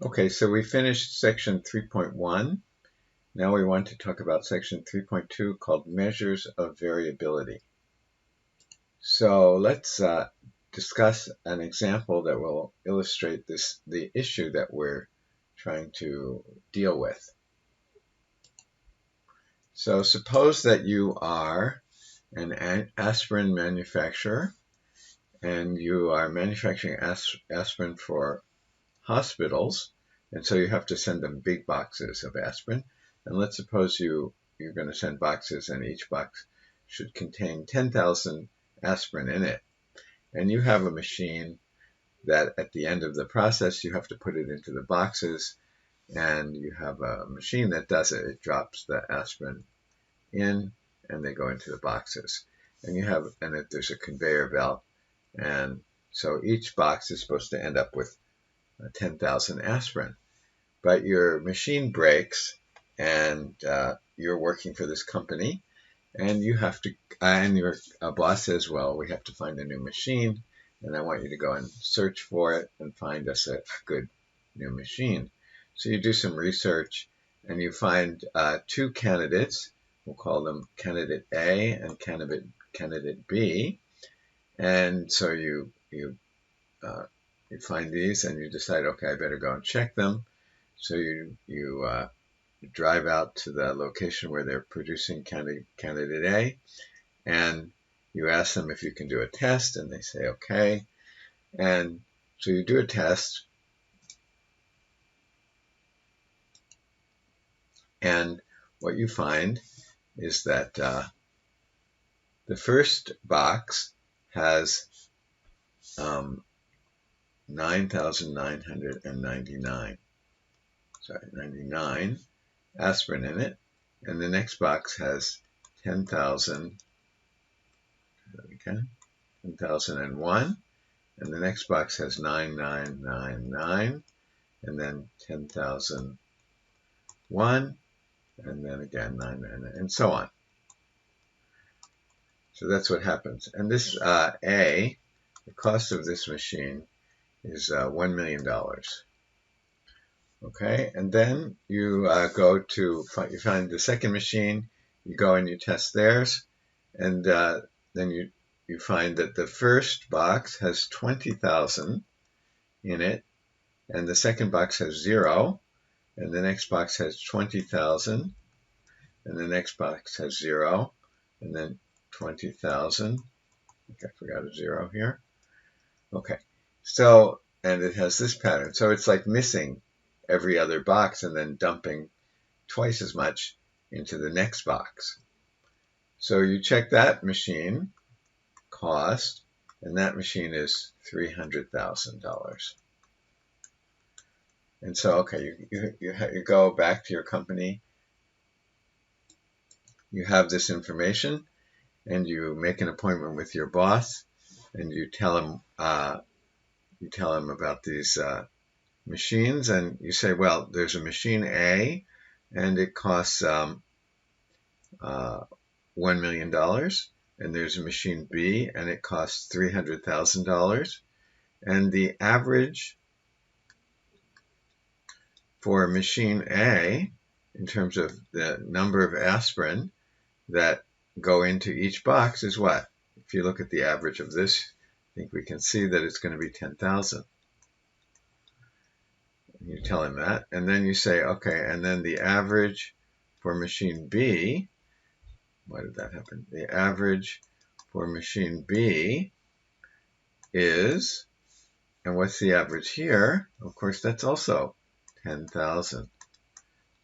Okay, so we finished section 3.1. Now we want to talk about section 3.2 called Measures of Variability. So let's discuss an example that will illustrate the issue that we're trying to deal with. So suppose that you are an aspirin manufacturer and you are manufacturing aspirin for hospitals, and so you have to send them big boxes of aspirin. And let's suppose you're going to send boxes, and each box should contain 10,000 aspirin in it. And you have a machine that at the end of the process, you have to put it into the boxes, and you have a machine that does it. It drops the aspirin in, and they go into the boxes. And there's a conveyor belt, and so each box is supposed to end up with 10,000 aspirin. But your machine breaks, and you're working for this company, and your boss says, well, we have to find a new machine, and I want you to go and search for it and find us a good new machine. So you do some research, and you find two candidates. We'll call them candidate A and candidate B. And so you find these, and you decide, okay, I better go and check them. So you drive out to the location where they're producing candidate A, and you ask them if you can do a test, and they say okay. And so you do a test, and what you find is that the first box has 99 aspirin in it, and the next box has 10,001, and the next box has 9999, and then 10,001, and then again 999, and so on. So that's what happens. And this A, the cost of this machine is $1 million. Okay, and then you you find the second machine, you go and you test theirs, and then you find that the first box has 20,000 in it, and the second box has 0, and the next box has 20,000, and the next box has 0, and then 20,000. I think I forgot a 0 here. Okay, so, and it has this pattern. So it's like missing every other box and then dumping twice as much into the next box. So you check that machine cost, and that machine is $300,000. And so, okay, you go back to your company, you have this information, and you make an appointment with your boss, and you tell him about these machines, and you say, well, there's a machine A, and it costs $1 million, and there's a machine B, and it costs $300,000, and the average for machine A, in terms of the number of aspirin that go into each box, is what? If you look at the average of this, I think we can see that it's going to be 10,000. You tell him that, and then you say, okay, and then the average for machine B, why did that happen? The average for machine B is, and what's the average here? Of course, that's also 10,000.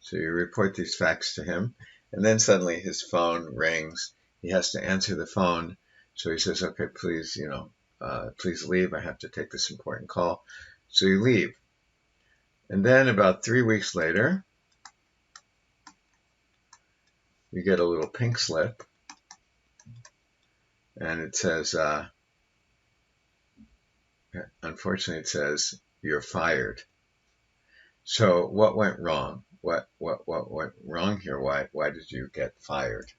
So you report these facts to him, and then suddenly his phone rings. He has to answer the phone, so he says, okay, please, please leave. I have to take this important call. So you leave. And then about 3 weeks later, you get a little pink slip, and it says, unfortunately, it says, you're fired. So what went wrong? What went wrong here? Why did you get fired?